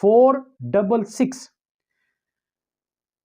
466,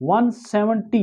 170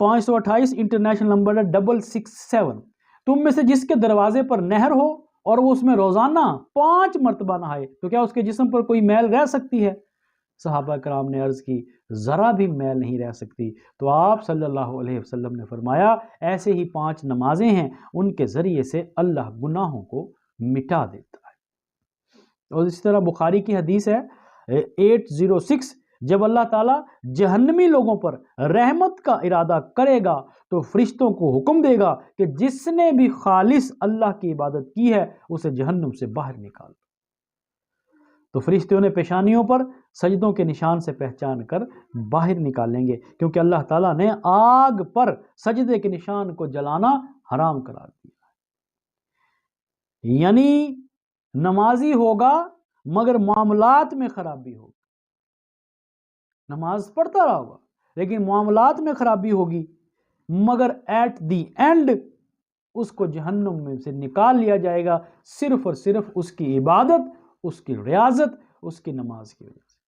528 international number ہے 667. تم میں سے جس کے دروازے پر نہر ہو اور وہ اس میں روزانہ 5 مرتبہ نہائے تو کیا اس کے جسم پر کوئی میل رہ سکتی ہے؟ صحابہ کرام نے عرض کی ذرا بھی میل نہیں رہ سکتی. تو آپ صلی اللہ علیہ وسلم نے فرمایا ایسے ہی 5 نمازیں ہیں، ان کے ذریعے سے اللہ گناہوں کو مٹا دیتا ہے. اور اسی طرح بخاری کی حدیث ہے 806، جب اللہ تعالیٰ جہنمی لوگوں پر رحمت کا ارادہ کرے گا تو فرشتوں کو حکم دے گا کہ جس نے بھی خالص اللہ کی عبادت کی ہے اسے جہنم سے باہر نکال. تو فرشتوں نے پیشانیوں پر سجدوں کے نشان سے پہچان کر باہر نکال لیں گے، کیونکہ اللہ تعالیٰ نے آگ پر سجدے کے نشان کو جلانا حرام قرار دیا. یعنی نمازی ہوگا مگر معاملات میں خرابی ہوگی، نماز پڑھتا رہا ہوگا لیکن معاملات میں خرابی ہوگی، مگر ایٹ دی اینڈ اس کو جہنم میں سے نکال لیا جائے گا صرف اور صرف اس کی عبادت، اس کی ریاضت، اس کی نماز کی وجہ سے.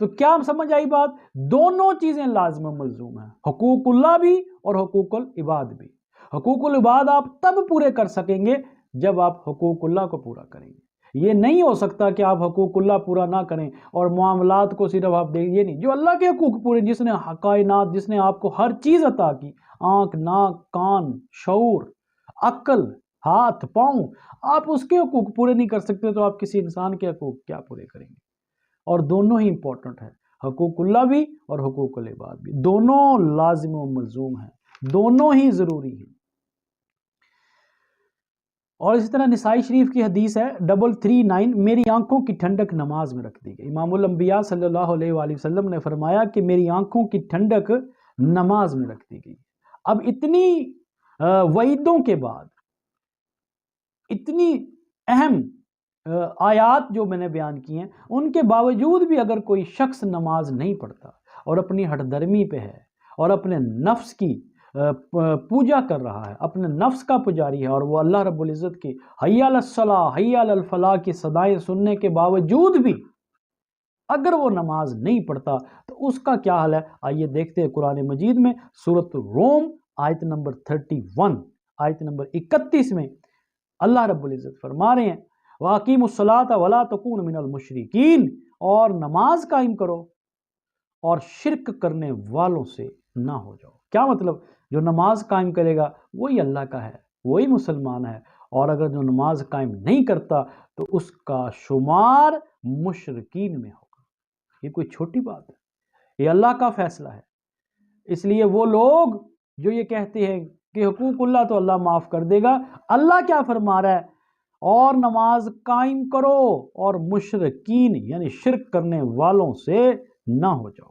تو کیا سمجھ آئی بات؟ دونوں چیزیں لازم و ملزوم ہیں، حقوق اللہ بھی اور حقوق العباد بھی. حقوق العباد آپ تب پورے کر سکیں گے جب آپ حقوق اللہ کو پورا کریں گے. یہ نہیں ہو سکتا کہ آپ حقوق اللہ پورا نہ کریں اور معاملات کو صرف آپ دیکھیں. یہ نہیں، جو اللہ کے حقوق پورے، جس نے کائنات، جس نے آپ کو ہر چیز عطا کی، آنکھ، ناک، کان، شعور، عقل، ہاتھ، پاؤں، آپ اس کے حقوق پورے نہیں کر سکتے تو آپ کسی انسان کے حقوق کیا پورے کریں گے؟ اور دونوں ہی امپورٹنٹ ہیں، حقوق اللہ بھی اور حقوق العباد بھی، دونوں لازم و ملزوم ہیں، دونوں ہی ضروری ہیں. اور اسی طرح نسائی شریف کی حدیث ہے 339، میری آنکھوں کی ٹھنڈک نماز میں رکھ دی گئی. امام الانبیاء صلی اللہ علیہ وآلہ وسلم نے فرمایا کہ میری آنکھوں کی ٹھنڈک نماز میں رکھ دی گئی. اب اتنی وعیدوں کے بعد، اتنی اہم آیات جو میں نے بیان کی ہیں، ان کے باوجود بھی اگر کوئی شخص نماز نہیں پڑھتا اور اپنی ہٹ درمی پہ ہے اور اپنے نفس کی پوجا کر رہا ہے، اپنے نفس کا پجاری ہے، اور وہ اللہ رب العزت کی حی علی الصلاۃ، حی علی الفلاح کی صدائیں سننے کے باوجود بھی اگر وہ نماز نہیں پڑھتا تو اس کا کیا حال ہے؟ آئیے دیکھتے ہیں قرآن مجید میں سورۃ الروم آیت نمبر 31، آیت نمبر 31 میں اللہ رب العزت فرما رہے ہیں وَأَقِیمُوا الصَّلَاةَ وَلَا تَکُونُوا مِنَ الْمُشْرِکِینَ، اور نماز قائم کرو اور شرک کرنے والوں سے نہ ہو جاؤ. کیا مطلب؟ جو نماز قائم کرے گا وہی اللہ کا ہے، وہی مسلمان ہے، اور اگر جو نماز قائم نہیں کرتا تو اس کا شمار مشرکین میں ہوگا. یہ کوئی چھوٹی بات ہے، یہ اللہ کا فیصلہ ہے. اس لیے وہ لوگ جو یہ کہتے ہیں کہ حقوق اللہ تو اللہ معاف کر دے گا، اللہ کیا فرما رہا ہے؟ اور نماز قائم کرو اور مشرکین یعنی شرک کرنے والوں سے نہ ہو جاؤ.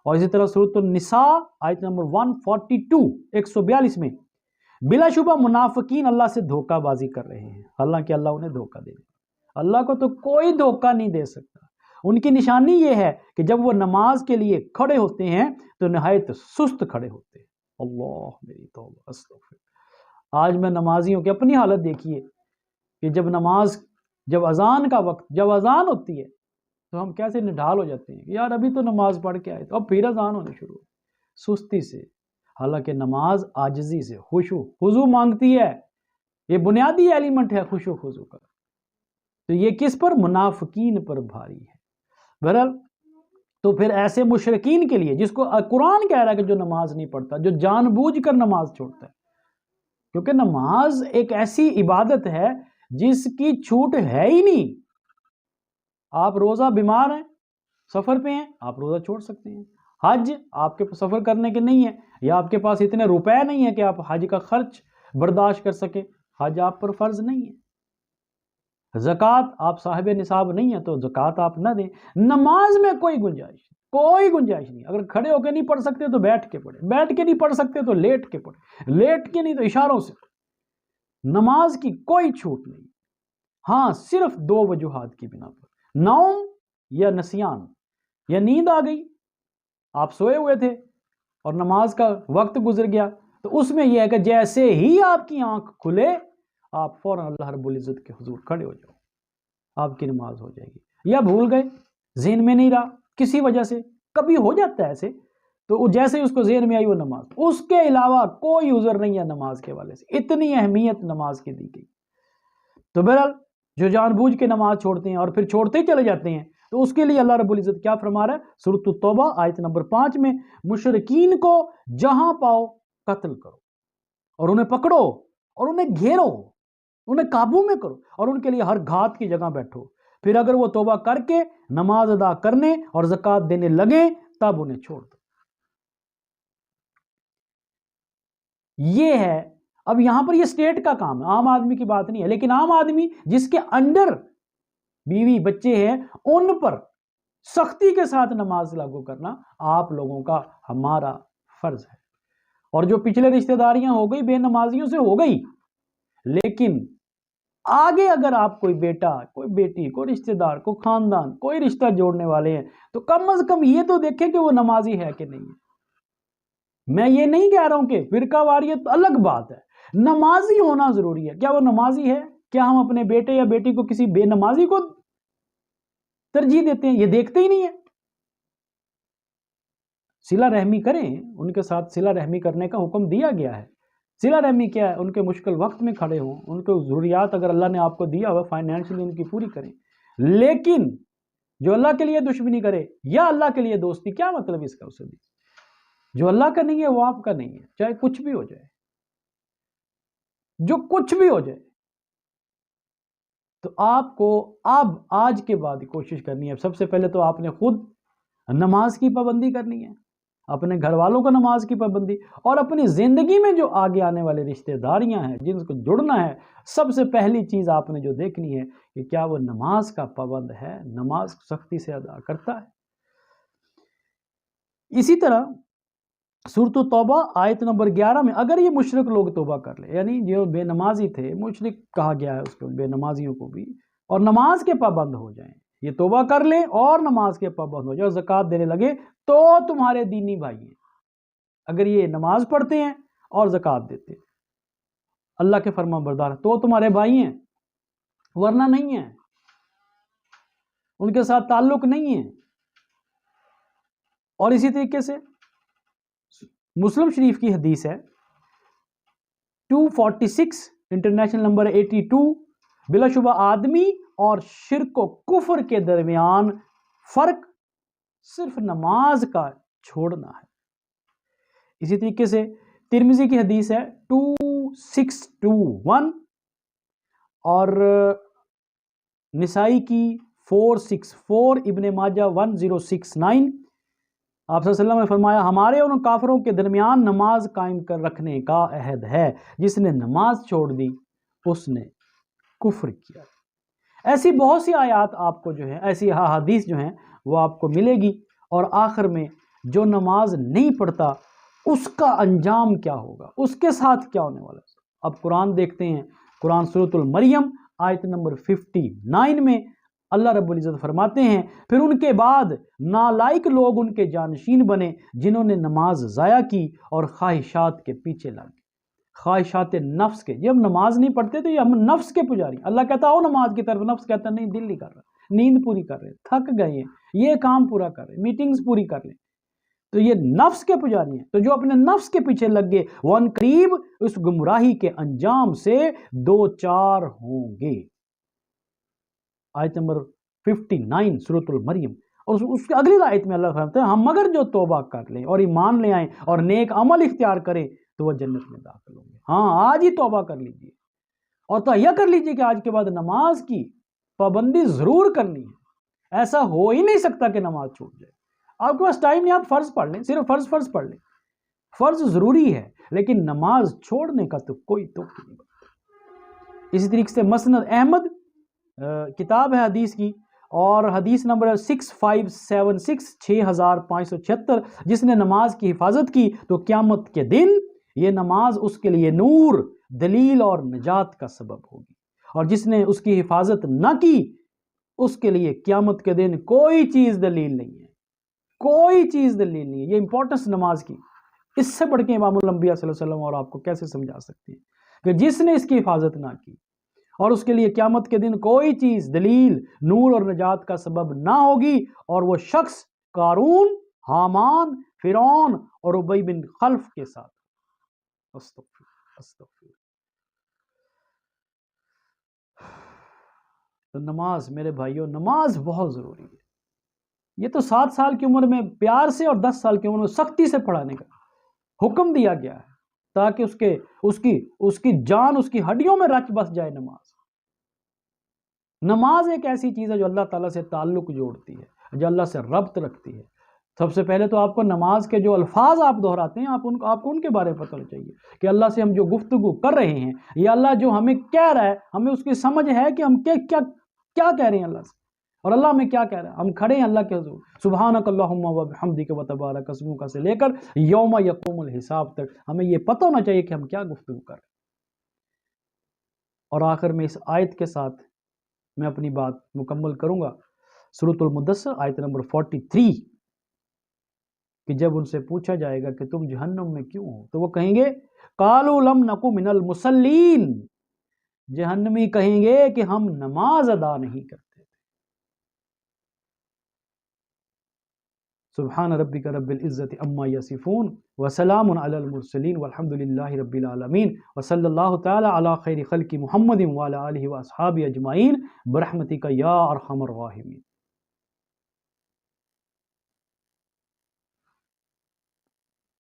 اور اسی طرح سورۃ النساء آیت نمبر 142 142 میں بلا شبہ منافقین اللہ سے دھوکہ بازی کر رہے ہیں، حالانکہ اللہ انہیں دھوکہ دے گا. اللہ کو تو کوئی دھوکہ نہیں دے سکتا. ان کی نشانی یہ ہے کہ جب وہ نماز کے لیے کھڑے ہوتے ہیں تو نہایت سست کھڑے ہوتے ہیں. اللہ میری توبہ استغفر. آج میں نمازیوں کی اپنی حالت دیکھیے کہ جب اذان کا وقت، جب اذان ہوتی ہے تو ہم کیسے نڈھال ہو جاتے ہیں کہ یار ابھی تو نماز پڑھ کے آئے تو اب پھر اذان ہونے شروع، سستی سے. حالانکہ نماز عاجزی سے خشوع خضوع مانگتی ہے، یہ بنیادی ایلیمنٹ ہے خشوع خضوع کا. تو یہ کس پر؟ منافقین پر بھاری ہے. بہرحال تو پھر ایسے مشرکین کے لیے، جس کو قرآن کہہ رہا ہے کہ جو نماز نہیں پڑھتا، جو جان بوجھ کر نماز چھوڑتا ہے، کیونکہ نماز ایک ایسی عبادت ہے جس کی چھوٹ ہے ہی نہیں. آپ روزہ بیمار ہیں، سفر پہ ہیں، آپ روزہ چھوڑ سکتے ہیں. حج آپ کے سفر کرنے کے نہیں ہے، یا آپ کے پاس اتنے روپے نہیں ہیں کہ آپ حج کا خرچ برداشت کر سکیں، حج آپ پر فرض نہیں ہے. زکوٰۃ آپ صاحب نصاب نہیں ہے تو زکوٰۃ آپ نہ دیں. نماز میں کوئی گنجائش نہیں. اگر کھڑے ہو کے نہیں پڑھ سکتے تو بیٹھ کے پڑھیں، بیٹھ کے نہیں پڑھ سکتے تو لیٹ کے پڑھیں، لیٹ کے نہیں تو اشاروں سے. نماز کی کوئی چھوٹ نہیں. ہاں صرف 2 وجوہات کی بنا پر، نوم یا نسیان، یا نیند آ گئی، آپ سوئے ہوئے تھے اور نماز کا وقت گزر گیا، تو اس میں یہ ہے کہ جیسے ہی آپ کی آنکھ کھلے آپ فوراً اللہ رب العزت کے حضور کھڑے ہو جاؤ، آپ کی نماز ہو جائے گی. یا بھول گئے، ذہن میں نہیں رہا کسی وجہ سے، کبھی ہو جاتا ہے ایسے تو جیسے ہی اس کو ذہن میں آئی وہ نماز، اس کے علاوہ کوئی عذر نہیں ہے نماز کے حوالے سے، اتنی اہمیت نماز کی دی گئی۔ تو بہرحال جو جان بوجھ کے نماز چھوڑتے ہیں اور پھر چھوڑتے ہی چلے جاتے ہیں، تو اس کے لیے اللہ رب العزت کیا فرما رہا ہے سورۃ التوبہ آیت نمبر 5 میں، مشرکین کو جہاں پاؤ قتل کرو اور انہیں پکڑو اور انہیں گھیرو، انہیں قابو میں کرو اور ان کے لیے ہر گھات کی جگہ بیٹھو، پھر اگر وہ توبہ کر کے نماز ادا کرنے اور زکوٰۃ دینے لگیں تب انہیں چھوڑ دو۔ یہ ہے، اب یہاں پر یہ اسٹیٹ کا کام ہے، عام آدمی کی بات نہیں ہے، لیکن عام آدمی جس کے انڈر بیوی بچے ہیں ان پر سختی کے ساتھ نماز لاگو کرنا آپ لوگوں کا ہمارا فرض ہے۔ اور جو پچھلے رشتہ داریاں ہو گئی بے نمازیوں سے ہو گئی، لیکن آگے اگر آپ کوئی بیٹا، کوئی بیٹی، کوئی رشتہ دار، کوئی خاندان، کوئی رشتہ جوڑنے والے ہیں تو کم از کم یہ تو دیکھیں کہ وہ نمازی ہے کہ نہیں ہے۔ میں یہ نہیں کہہ رہا ہوں کہ فرقہ واریت الگ بات ہے، نمازی ہونا ضروری ہے۔ کیا وہ نمازی ہے؟ کیا ہم اپنے بیٹے یا بیٹی کو کسی بے نمازی کو ترجیح دیتے ہیں؟ یہ دیکھتے ہی نہیں ہے۔ صلہ رحمی کریں، ان کے ساتھ صلہ رحمی کرنے کا حکم دیا گیا ہے۔ صلہ رحمی کیا ہے؟ ان کے مشکل وقت میں کھڑے ہوں، ان کو ضروریات اگر اللہ نے آپ کو دیا ہوا فائنینشلی ان کی پوری کریں، لیکن جو اللہ کے لیے دشمنی کرے یا اللہ کے لیے دوستی، کیا مطلب اس کا؟ اسے بھی جو اللہ کا نہیں ہے وہ آپ کا نہیں ہے، چاہے کچھ بھی ہو جائے، جو کچھ بھی ہو جائے۔ تو آپ کو اب آج کے بعد کوشش کرنی ہے، سب سے پہلے تو آپ نے خود نماز کی پابندی کرنی ہے، اپنے گھر والوں کو نماز کی پابندی، اور اپنی زندگی میں جو آگے آنے والے رشتہ داریاں ہیں جن کو جڑنا ہے، سب سے پہلی چیز آپ نے جو دیکھنی ہے کہ کیا وہ نماز کا پابند ہے، نماز سختی سے ادا کرتا ہے۔ اسی طرح سورۃ التوبہ آیت نمبر 11 میں اگر یہ مشرک لوگ توبہ کر لیں، یعنی جو بے نمازی تھے، مشرک کہا گیا ہے اس کو، بے نمازیوں کو بھی، اور نماز کے پابند ہو جائیں، یہ توبہ کر لیں اور نماز کے پابند ہو جائیں اور زکوٰۃ دینے لگے تو تمہارے دینی بھائی ہیں۔ اگر یہ نماز پڑھتے ہیں اور زکوٰۃ دیتے ہیں، اللہ کے فرما بردار، تو تمہارے بھائی ہیں، ورنہ نہیں ہیں، ان کے ساتھ تعلق نہیں ہے۔ اور اسی طریقے سے مسلم شریف کی حدیث ہے 246 انٹرنیشنل نمبر 82، بلا شبہ آدمی اور شرک و کفر کے درمیان فرق صرف نماز کا چھوڑنا ہے۔ اسی طریقے سے ترمذی کی حدیث ہے 2621 اور نسائی کی 464، ابن ماجہ 1069۔ آپ صلی اللہ علیہ وسلم نے فرمایا ہمارے اور ان کافروں کے درمیان نماز قائم کر رکھنے کا عہد ہے، جس نے نماز چھوڑ دی اس نے کفر کیا۔ ایسی بہت سی آیات آپ کو جو ہے، ایسی احادیث جو ہیں وہ آپ کو ملے گی، اور آخر میں جو نماز نہیں پڑھتا اس کا انجام کیا ہوگا، اس کے ساتھ کیا ہونے والا ہے۔ اب قرآن دیکھتے ہیں، قرآن سورۃ المریم آیت نمبر 59 میں اللہ رب العزت فرماتے ہیں پھر ان کے بعد نالائق لوگ ان کے جانشین بنے جنہوں نے نماز ضائع کی اور خواہشات کے پیچھے لگ گئے، خواہشات نفس کے۔ جب نماز نہیں پڑھتے تو یہ ہم نفس کے پجاری، اللہ کہتا ہو نماز کی طرف، نفس کہتا نہیں دل نہیں کر رہا، نیند پوری کر رہے، تھک گئے ہیں، یہ کام پورا کر رہے، میٹنگز پوری کر لیں، تو یہ نفس کے پجاری ہیں۔ تو جو اپنے نفس کے پیچھے لگ گئے وہ ان قریب اس گمراہی کے انجام سے دو چار ہوں گے۔ آیت نمبر 59 سورۃ المریم، اور اس کے اگلی آیت میں اللہ فرماتے ہیں ہم مگر جو توبہ کر لیں اور ایمان لے آئیں اور نیک عمل اختیار کریں تو وہ جنت میں داخل ہوں گے۔ ہاں، آج ہی توبہ کر لیجئے اور تہیہ کر لیجئے کہ آج کے بعد نماز کی پابندی ضرور کرنی ہے۔ ایسا ہو ہی نہیں سکتا کہ نماز چھوٹ جائے۔ آپ کے پاس ٹائم نہیں، آپ فرض پڑھ لیں، صرف فرض پڑھ لیں، فرض ضروری ہے، لیکن نماز چھوڑنے کا تو کوئی توقع نہیں بنتا۔ اسی طریقے سے مسند احمد کتاب ہے حدیث کی، اور حدیث نمبر 6576 6576، جس نے نماز کی حفاظت کی تو قیامت کے دن یہ نماز اس کے لیے نور، دلیل اور نجات کا سبب ہوگی، اور جس نے اس کی حفاظت نہ کی اس کے لیے قیامت کے دن کوئی چیز دلیل نہیں ہے، کوئی چیز دلیل نہیں ہے۔ یہ امپورٹنس نماز کی، اس سے بڑھ کے امام الانبیاء صلی اللہ علیہ وسلم اور آپ کو کیسے سمجھا سکتے ہیں کہ جس نے اس کی حفاظت نہ کی اور اس کے لیے قیامت کے دن کوئی چیز دلیل، نور اور نجات کا سبب نہ ہوگی، اور وہ شخص قارون حامان، فرعون اور ابی بن خلف کے ساتھ۔ استغفر۔ تو نماز میرے بھائیوں، نماز بہت ضروری ہے۔ یہ تو 7 سال کی عمر میں پیار سے اور 10 سال کی عمر میں سختی سے پڑھانے کا حکم دیا گیا ہے، تاکہ اس کی جان، اس کی ہڈیوں میں رچ بس جائے نماز۔ نماز ایک ایسی چیز ہے جو اللہ تعالیٰ سے تعلق جوڑتی ہے، جو اللہ سے ربط رکھتی ہے۔ سب سے پہلے تو آپ کو نماز کے جو الفاظ آپ دہراتے ہیں، آپ کو ان کے بارے میں پتہ ہونا چاہیے کہ اللہ سے ہم جو گفتگو کر رہے ہیں، یا اللہ جو ہمیں کہہ رہا ہے، ہمیں اس کی سمجھ ہے کہ ہم کیا کہہ رہے ہیں اللہ سے، اور اللہ ہمیں کیا کہہ رہا ہے۔ ہم کھڑے ہیں اللہ کے حضور، سبحانک اللہم و بحمدک و تبارک اسمک سے لے کر یوم یقوم الحساب تک ہمیں یہ پتہ ہونا چاہیے کہ ہم کیا گفتگو کر رہے ہیں۔ اور آخر میں اس آیت کے ساتھ میں اپنی بات مکمل کروں گا۔ سورۃ المدثر آیت نمبر 43، کہ جب ان سے پوچھا جائے گا کہ تم جہنم میں کیوں ہو، تو وہ کہیں گے قالوا لم نک من المصلین، جہنمی کہیں گے کہ ہم نماز ادا نہیں کرتے تھے۔ سبحان ربک رب العزت عما یصفون وسلام علی المرسلین والحمد للہ رب العالمین، وصلی اللہ تعالی علی خیر خلق محمد وعلی آلہ واصحابہ اجمعین برحمتک یا ارحم الراحمین۔